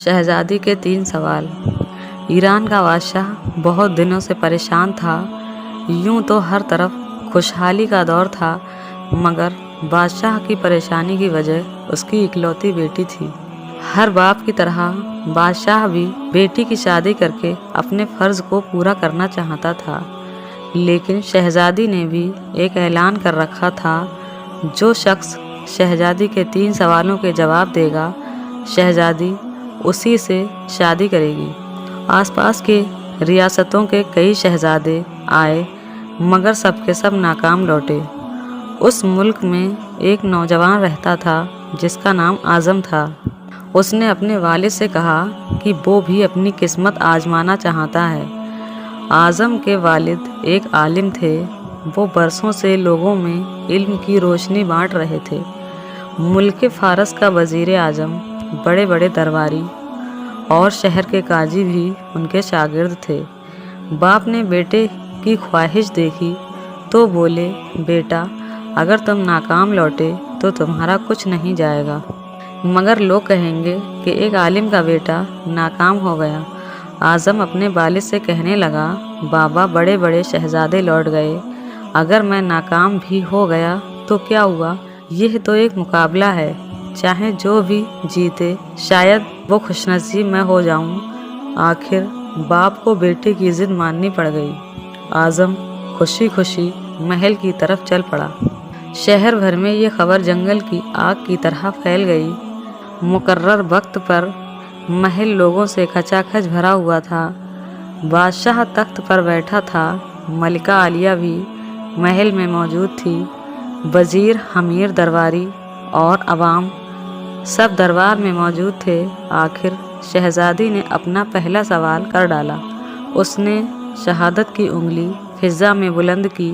शहजादी के 3 सवाल। ईरान का बादशाह बहुत दिनों से परेशान था। यूं तो हर तरफ खुशहाली का दौर था, मगर बादशाह की परेशानी की वजह उसकी इकलौती बेटी थी। हर बाप की तरह बादशाह भी बेटी की शादी करके अपने फर्ज को पूरा करना चाहता था, लेकिन शहजादी ने भी एक ऐलान कर रखा था, जो शख्स शहजादी के 3 सवालों के जवाब देगा, शहजादी उसी से शादी करेगी। आसपास के रियासतों के कई शहजादे आए, मगर सबके सब नाकाम लौटे। उस मुल्क में एक नौजवान रहता था जिसका नाम आज़म था। उसने अपने वालिद से कहा कि वो भी अपनी किस्मत आजमाना चाहता है। आज़म के वालिद एक आलिम थे। वो बरसों से लोगों में इल्म की रोशनी बांट रहे थे। मुल्क फारस का वज़ीर आज़म, बड़े बड़े दरबारी और शहर के काजी भी उनके शागिर्द थे। बाप ने बेटे की ख्वाहिश देखी तो बोले, बेटा, अगर तुम नाकाम लौटे तो तुम्हारा कुछ नहीं जाएगा, मगर लोग कहेंगे कि एक आलिम का बेटा नाकाम हो गया। आज़म अपने वालिद से कहने लगा, बाबा, बड़े बड़े शहजादे लौट गए, अगर मैं नाकाम भी हो गया तो क्या हुआ? यह तो एक मुकाबला है, चाहे जो भी जीते शायद वो खुशनसीब मैं हो जाऊं। आखिर बाप को बेटे की जिद माननी पड़ गई। आज़म खुशी खुशी महल की तरफ चल पड़ा। शहर भर में ये खबर जंगल की आग की तरह फैल गई। मुकर्रर वक्त पर महल लोगों से खचाखच भरा हुआ था। बादशाह तख्त पर बैठा था। मलिका आलिया भी महल में मौजूद थी। वज़ीर, हमीर, दरबारी और अवाम सब दरबार में मौजूद थे। आखिर शहजादी ने अपना पहला सवाल कर डाला। उसने शहादत की उंगली फिज़ा में बुलंद की।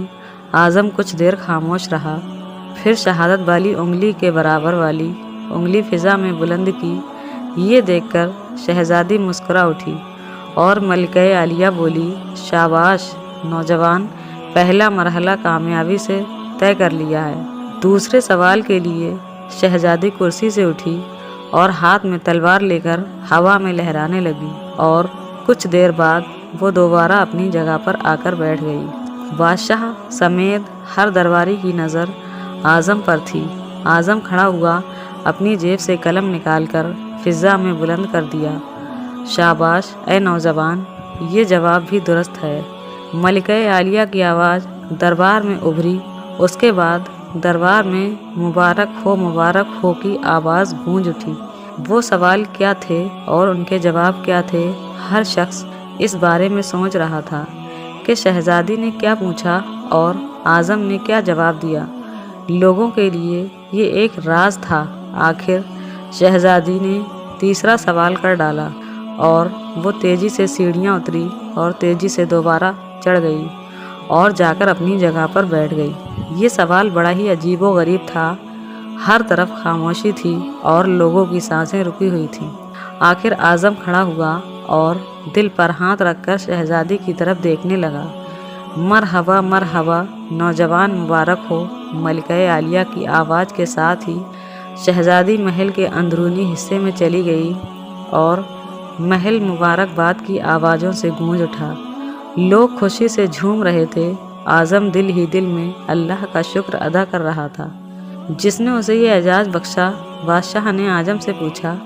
आज़म कुछ देर खामोश रहा, फिर शहादत वाली उंगली के बराबर वाली उंगली फिज़ा में बुलंद की। ये देखकर शहजादी मुस्कुरा उठी और मलिका आलिया बोली, शाबाश नौजवान, पहला मरहला कामयाबी से तय कर लिया है। दूसरे सवाल के लिए शहजादी कुर्सी से उठी और हाथ में तलवार लेकर हवा में लहराने लगी, और कुछ देर बाद वो दोबारा अपनी जगह पर आकर बैठ गई। बादशाह समेत हर दरबारी की नज़र आज़म पर थी। आज़म खड़ा हुआ, अपनी जेब से कलम निकालकर फिज़ा में बुलंद कर दिया, शाबाश ए नौजवान, ये जवाब भी दुरुस्त है। मलिका आलिया की आवाज़ दरबार में उभरी। उसके बाद दरबार में मुबारक हो की आवाज़ गूंज उठी। वो सवाल क्या थे और उनके जवाब क्या थे, हर शख्स इस बारे में सोच रहा था कि शहजादी ने क्या पूछा और आज़म ने क्या जवाब दिया। लोगों के लिए ये एक राज था। आखिर शहजादी ने तीसरा सवाल कर डाला और वो तेज़ी से सीढ़ियाँ उतरी और तेज़ी से दोबारा चढ़ गई और जाकर अपनी जगह पर बैठ गई। ये सवाल बड़ा ही अजीबो गरीब था। हर तरफ खामोशी थी और लोगों की सांसें रुकी हुई थीं। आखिर आज़म खड़ा हुआ और दिल पर हाथ रखकर शहजादी की तरफ देखने लगा। मरहबा मरहबा नौजवान, मुबारक हो। मलिका आलिया की आवाज़ के साथ ही शहजादी महल के अंदरूनी हिस्से में चली गई और महल मुबारकबाद की आवाज़ों से गूंज उठा। लोग खुशी से झूम रहे थे। आज़म दिल ही दिल में अल्लाह का शुक्र अदा कर रहा था जिसने उसे ये एजाज़ बख्शा। बादशाह ने आज़म से पूछा,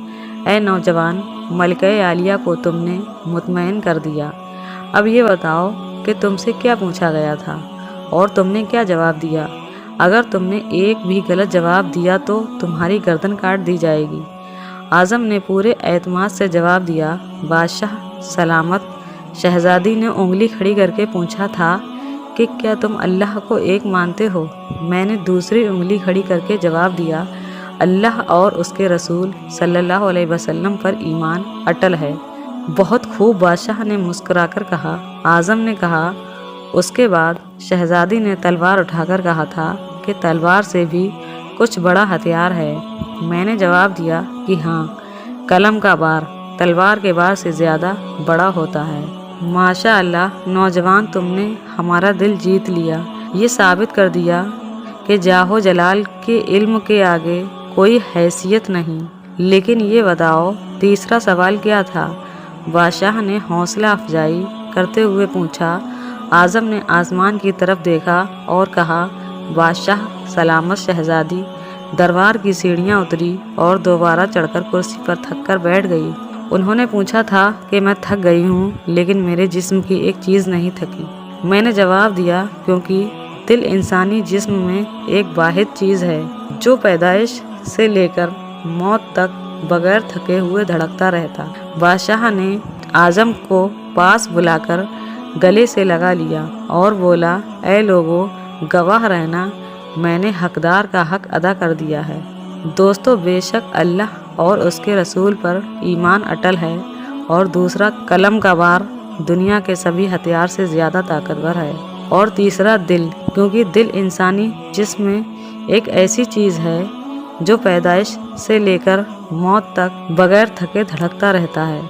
ए नौजवान, मलिका आलिया को तुमने मुतमईन कर दिया। अब ये बताओ कि तुमसे क्या पूछा गया था और तुमने क्या जवाब दिया। अगर तुमने एक भी गलत जवाब दिया तो तुम्हारी गर्दन काट दी जाएगी। आज़म ने पूरे एतमाद से जवाब दिया, बादशाह सलामत। शहजादी ने उंगली खड़ी करके पूछा था कि क्या तुम अल्लाह को एक मानते हो? मैंने दूसरी उंगली खड़ी करके जवाब दिया, अल्लाह और उसके रसूल सल्लल्लाहु अलैहि वसल्लम पर ईमान अटल है। बहुत खूब, बादशाह ने मुस्कुराकर कहा। आज़म ने कहा, उसके बाद शहजादी ने तलवार उठाकर कहा था कि तलवार से भी कुछ बड़ा हथियार है। मैंने जवाब दिया कि हाँ, कलम का बार तलवार के बार से ज़्यादा बड़ा होता है। माशा अल्लाह नौजवान, तुमने हमारा दिल जीत लिया। ये साबित कर दिया कि जाहो जलाल के इल्म के आगे कोई हैसियत नहीं। लेकिन ये बताओ तीसरा सवाल क्या था? बादशाह ने हौसला अफजाई करते हुए पूछा। आज़म ने आसमान की तरफ देखा और कहा, बादशाह सलामत शहजादी। दरबार की सीढ़ियाँ उतरी और दोबारा चढ़कर कुर्सी पर थक कर बैठ गई। उन्होंने पूछा था कि मैं थक गई हूँ, लेकिन मेरे जिस्म की एक चीज़ नहीं थकी। मैंने जवाब दिया, क्योंकि दिल इंसानी जिस्म में एक वाहिद चीज़ है जो पैदाइश से लेकर मौत तक बगैर थके हुए धड़कता रहता। बादशाह ने आज़म को पास बुलाकर गले से लगा लिया और बोला, ऐ लोगों, गवाह रहना, मैंने हकदार का हक अदा कर दिया है। दोस्तों, बेशक अल्लाह और उसके रसूल पर ईमान अटल है और दूसरा कलम का वार दुनिया के सभी हथियार से ज़्यादा ताकतवर है। और तीसरा दिल, क्योंकि दिल इंसानी जिस्म में एक ऐसी चीज़ है जो पैदाइश से लेकर मौत तक बगैर थके धड़कता रहता है।